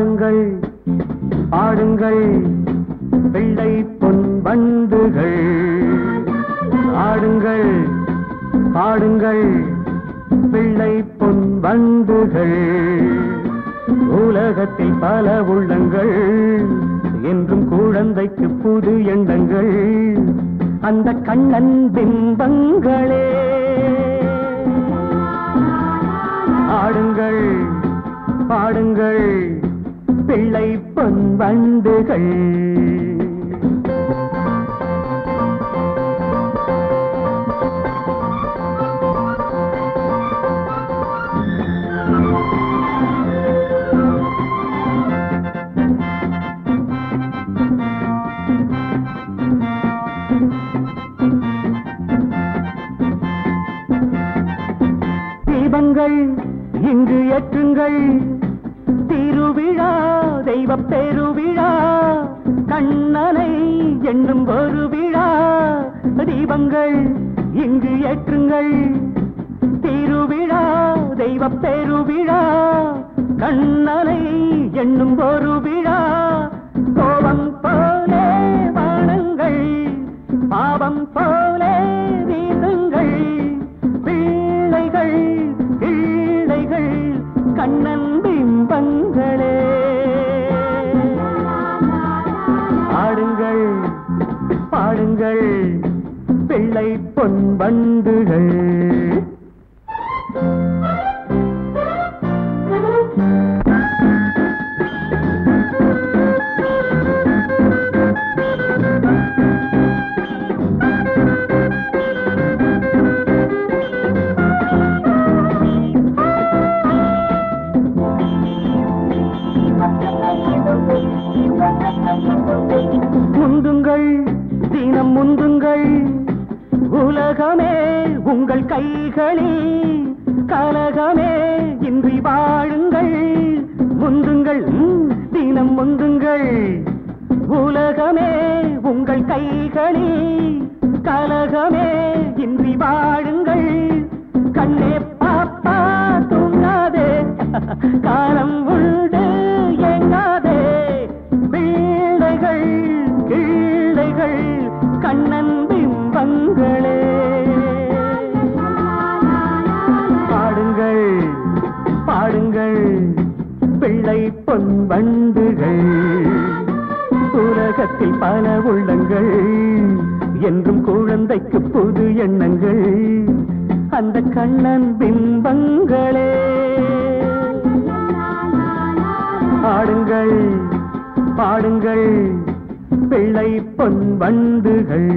ஆடுங்கள் ஆடுங்கள் பிள்ளை பொன் வண்டுகள் ஆடுங்கள் ஆடுங்கள் பிள்ளை பொன் வண்டுகள் உலகத்தில் பல உள்ளங்கள் என்றும் குழந்தைக்கு புது எண்ணங்கள் அந்த கண்ணன் பிம்பங்களே ஆடுங்கள் பாடுங்கள் பிள்ளை பொன் வண்டுகள் தீபங்கள் இங்கு ஏற்றுங்கள் திருவிழா தெய்வ பெருவிழா கண்ணனை என்னும் ஒரு விழா தீபங்கள் இங்கு ஏற்றுங்கள் திருவிழா தெய்வ பெருவிழா கண்ணனை என்னும் ஒரு விழா கோபம் போலே வானங்கள் பாவம் போலே வீசுங்கள் பிள்ளைகள் பிள்ளைகள் கண்ணன் பிம்பங்களே ஆடுங்கள் பாடுங்கள் பிள்ளை பொன் வண்டுகள் முந்துங்கள் தினம் முந்துங்கள் உலகமே உங்கள் கைகளில் கலகமே இன்றி வாழுங்கள் முந்துங்கள் தினம் முந்துங்கள் உலகமே உங்கள் கைகளில் கலகமே இன்றி வாழுங்கள் கண்ணே பாப்பா தூங்காதே காலம் உண்டு எங்காதே பிள்ளைகள் கிள்ளைகள் கண்ணன் பிம்பங்களே பாடுங்கள் பாடுங்கள் பிள்ளை பொன் வண்டுகள் உலகத்தில் பல உள்ளங்கள் என்றும் குழந்தைக்கு புது எண்ணங்கள் அந்த கண்ணன் பிம்பங்களே ஆடுங்கள் பாடுங்கள் பிள்ளை பொன் வண்டுகள்